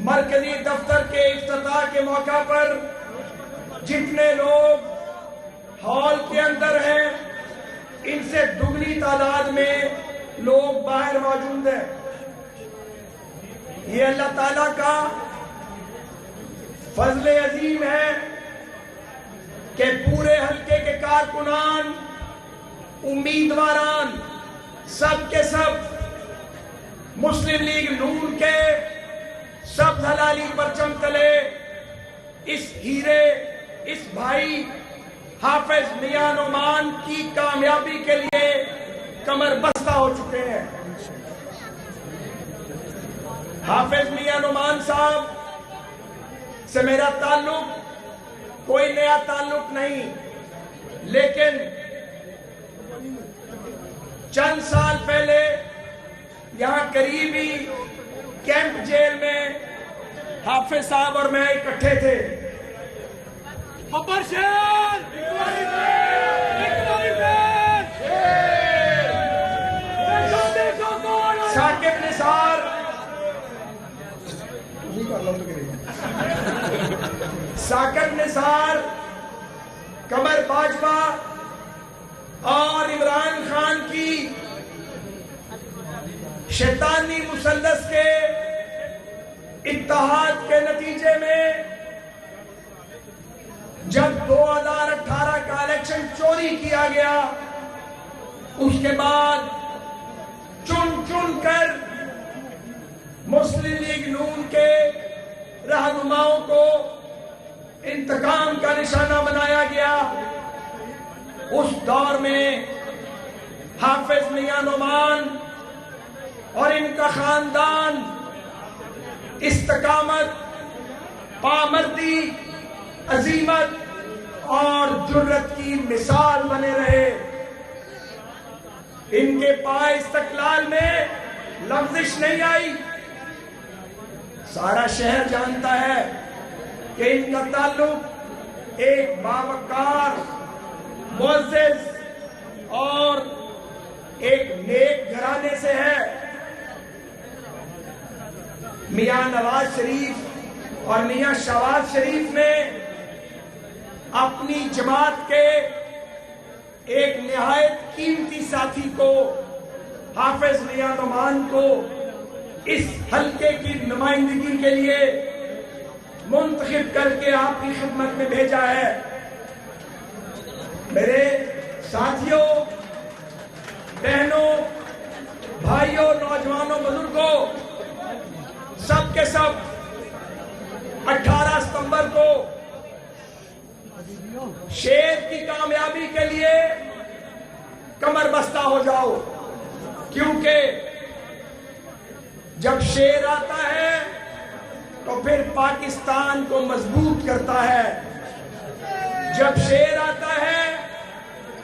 مرکزی دفتر کے افتتاح کے موقع پر جتنے لوگ ہال کے اندر ہیں ان سے دگنی تعداد میں لوگ باہر موجود ہیں. یہ اللہ تعالیٰ کا فضل عظیم ہے کہ پورے حلقے کے کارکنان، امیدواران سب کے سب مسلم لیگ نون کے سب ہلالی پرچم تلے اس ہیرے، اس بھائی حافظ میاں نعمان کی کامیابی کے لیے کمر بستہ ہو چکے ہیں. حافظ میاں نعمان صاحب سے میرا تعلق کوئی نیا تعلق نہیں، لیکن چند سال پہلے یہاں قریبی کیمپ جیل میں حافظ صاحب اور میں اکٹھے تھے. ثاقب نثار قمر باجوہ اور عمران خان کی شیطانی مثلث کے اتحاد کے نتیجے میں جب 2018 کا الیکشن چوری کیا گیا، اس کے بعد چن چن کر مسلم لیگ نون کے رہنماؤں کو انتقام کا نشانہ بنایا گیا. اس دور میں حافظ میاں نعمان اور ان کا خاندان استقامت، پامردی، عزیمت اور جرت کی مثال بنے رہے. ان کے پائے استقلال میں لغزش نہیں آئی. سارا شہر جانتا ہے کہ ان کا تعلق ایک باوقار، معزز اور ایک نیک گھرانے سے ہے. میاں نواز شریف اور میاں شہباز شریف نے اپنی جماعت کے ایک نہایت قیمتی ساتھی کو، حافظ میاں نعمان کو اس حلقے کی نمائندگی کے لیے منتخب کر کے آپ کی خدمت میں بھیجا ہے. میرے ساتھیوں، بہنوں، بھائیوں، نوجوانوں، بزرگوں، سب کے سب 18 ستمبر کو شیر کی کامیابی کے لیے کمر بستہ ہو جاؤ، کیونکہ جب شیر آتا ہے تو پھر پاکستان کو مضبوط کرتا ہے. جب شیر آتا ہے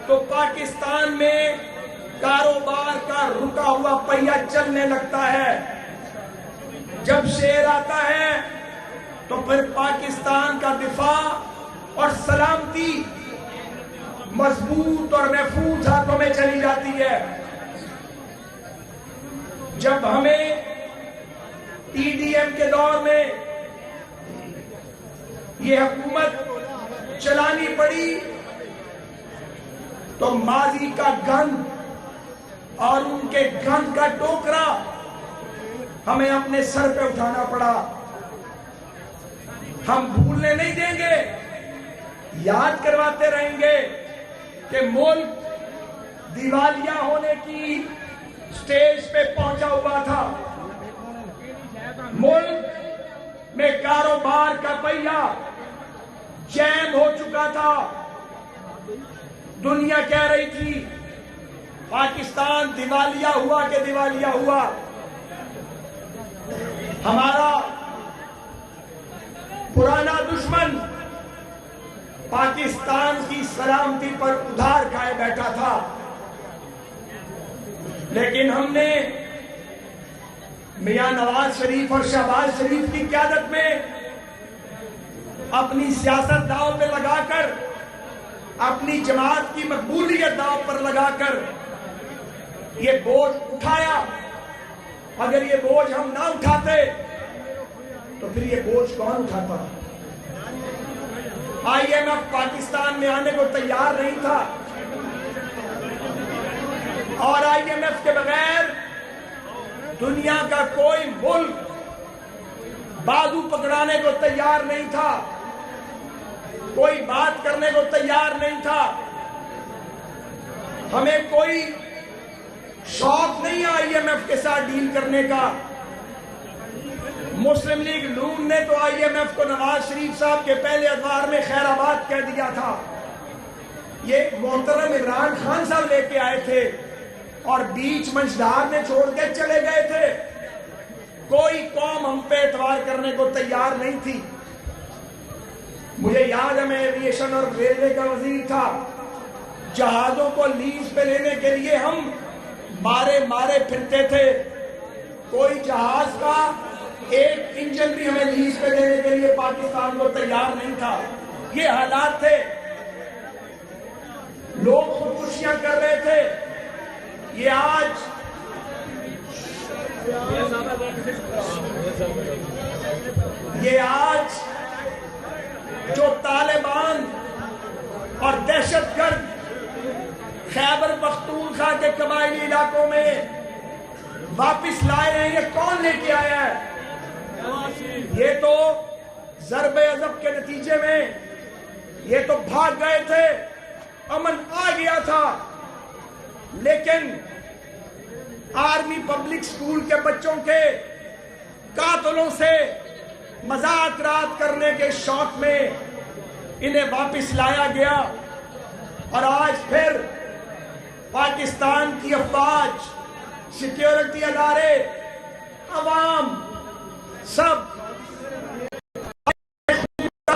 تو پاکستان میں کاروبار کا رکا ہوا پہیہ چلنے لگتا ہے. جب شیر آتا ہے تو پھر پاکستان کا دفاع اور سلامتی مضبوط اور محفوظ ہاتھوں میں چلی جاتی ہے. جب ہمیں ٹی ڈی ایم کے دور میں یہ حکومت چلانی پڑی تو ماضی کا گند اور ان کے گند کا ٹوکرا ہمیں اپنے سر پہ اٹھانا پڑا. ہم بھولنے نہیں دیں گے، یاد کرواتے رہیں گے کہ ملک دیوالیہ ہونے کی سٹیج پہ پہنچا ہوا تھا. ملک میں کاروبار کا پہیہ جیم ہو چکا تھا. دنیا کہہ رہی تھی پاکستان دیوالیہ ہوا کہ دیوالیہ ہوا. ہمارا پرانا دشمن پاکستان کی سلامتی پر ادھار کھائے بیٹھا تھا، لیکن ہم نے میاں نواز شریف اور شہباز شریف کی قیادت میں اپنی سیاست داؤ پہ لگا کر، اپنی جماعت کی مقبولیت داؤ پر لگا کر یہ بوجھ اٹھایا. اگر یہ بوجھ ہم نہ اٹھاتے تو پھر یہ بوجھ کون اٹھاتا؟ آئی ایم ایف پاکستان میں آنے کو تیار نہیں تھا، اور آئی ایم ایف کے بغیر دنیا کا کوئی ملک بازو پکڑانے کو تیار نہیں تھا، کوئی بات کرنے کو تیار نہیں تھا۔ ہمیں کوئی شوق نہیں آئی ایم ایف کے ساتھ ڈیل کرنے کا۔ مسلم لیگ نون نے تو آئی ایم ایف کو نواز شریف صاحب کے پہلے ادوار میں خیر آباد کہہ دیا تھا۔ یہ محترم عمران خان صاحب لے کے آئے تھے اور بیچ منجدار نے چھوڑ کے چلے گئے تھے۔ کوئی قوم ہم پہ اعتبار کرنے کو تیار نہیں تھی۔ مجھے یاد ہے میں ایویشن اور ریلوے کا وزیر تھا، جہازوں کو لیز پہ لینے کے لیے ہم مارے پھرتے تھے، کوئی جہاز کا ایک انجن بھی ہمیں لیز پہ دینے کے لیے پاکستان کو تیار نہیں تھا۔ یہ حالات تھے، لوگ خودکشیاں کر رہے تھے۔ یہ آج جو طالبان اور دہشت گرد خیبر پختونخوا کے قبائلی علاقوں میں واپس لائے ہیں، یہ کون لے کے آیا ہے؟ یہ تو ضرب عضب کے نتیجے میں یہ تو بھاگ گئے تھے، امن آ گیا تھا، لیکن آرمی پبلک سکول کے بچوں کے قاتلوں سے مذاکرات کرنے کے شوق میں انہیں واپس لایا گیا، اور آج پھر پاکستان کی افواج، سیکیورٹی ادارے، عوام سب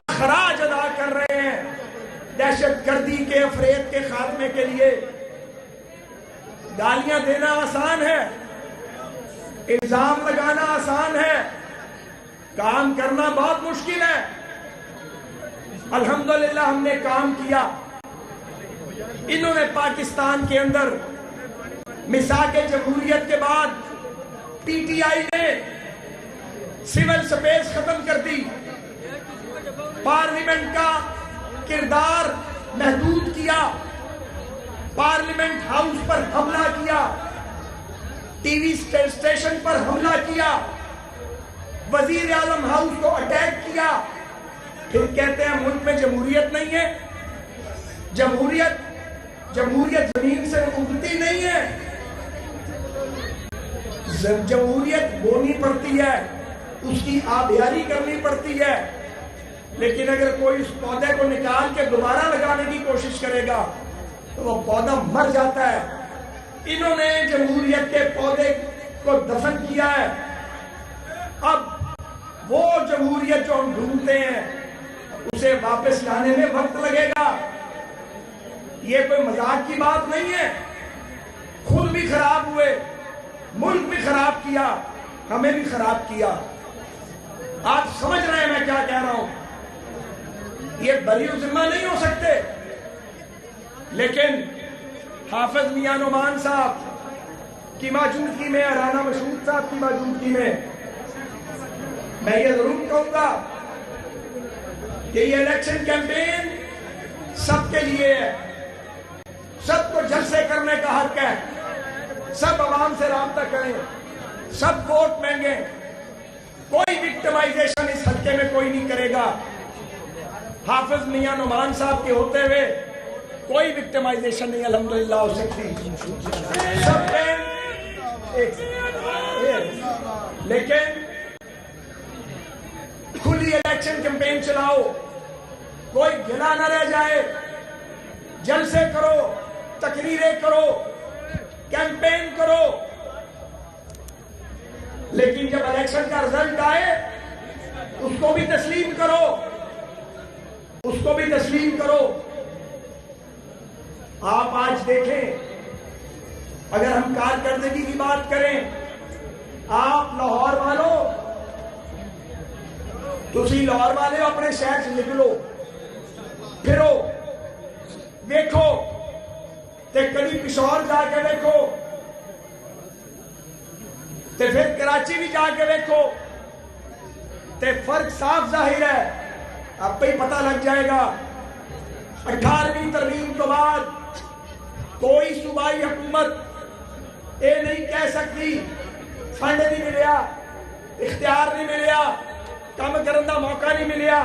خراج ادا کر رہے ہیں دہشت گردی کے افریب کے خاتمے کے لیے۔ گالیاں دینا آسان ہے، الزام لگانا آسان ہے، کام کرنا بہت مشکل ہے۔ الحمدللہ ہم نے کام کیا۔ انہوں نے پاکستان کے اندر میثاق جمہوریت کے بعد پی ٹی آئی نے سول سپیس ختم کر دی، پارلیمنٹ کا کردار محدود کیا، پارلیمنٹ ہاؤس پر حملہ کیا، ٹی وی اسٹیشن پر حملہ کیا، وزیر اعظم ہاؤس کو اٹیک کیا، پھر کہتے ہیں ملک میں جمہوریت نہیں ہے۔ جمہوریت زمین سے اگتی نہیں ہے، جمہوریت بونی پڑتی ہے، اس کی آبیاری کرنی پڑتی ہے، لیکن اگر کوئی اس پودے کو نکال کے دوبارہ لگانے کی کوشش کرے گا تو وہ پودا مر جاتا ہے۔ انہوں نے جمہوریت کے پودے کو دفن کیا ہے۔ اب وہ جمہوریت جو ہم ڈھونڈتے ہیں اسے واپس لانے میں وقت لگے گا۔ یہ کوئی مذاق کی بات نہیں ہے۔ خود بھی خراب ہوئے، ملک بھی خراب کیا، ہمیں بھی خراب کیا۔ آپ سمجھ رہے ہیں میں کیا کہہ رہا ہوں؟ یہ بری و ذمہ نہیں ہو سکتے، لیکن حافظ میاں نعمان صاحب کی موجودگی میں، رانا مشہود صاحب کی موجودگی میں یہ ضرور کہوں گا کہ یہ الیکشن کیمپین سب کے لیے ہے، سب کو جلسے کرنے کا حق ہے، سب عوام سے رابطہ کریں، سب ووٹ مانگیں، کوئی وکٹمائزیشن اس حلقے میں کوئی نہیں کرے گا۔ حافظ میاں نعمان صاحب کے ہوتے ہوئے کوئی وکٹمائزیشن نہیں الحمدللہ ہو سکتی، سب لیکن کھلی الیکشن کیمپین چلاؤ، کوئی گلا نہ رہ جائے، جلسے کرو، تقریریں کرو، کیمپین کرو، لیکن جب الیکشن کا رزلٹ آئے اس کو بھی تسلیم کرو، اس کو بھی تسلیم کرو۔ آپ آج دیکھیں، اگر ہم کارکردگی کی بات کریں، آپ لاہور والوں، تسی لاہور والے اپنے شہر سے نکلو، پھرو، دیکھو، تے کبھی پشاور جا کے دیکھو، تے پھر کراچی بھی جا کے دیکھو، تے فرق صاف ظاہر ہے، اب پہ ہی پتہ لگ جائے گا۔ 18ویں ترمیم تو بعد کوئی صوبائی حکومت یہ نہیں کہہ سکتی فنڈ نہیں ملیا، اختیار نہیں ملیا، کام کرنے کا موقع نہیں ملیا۔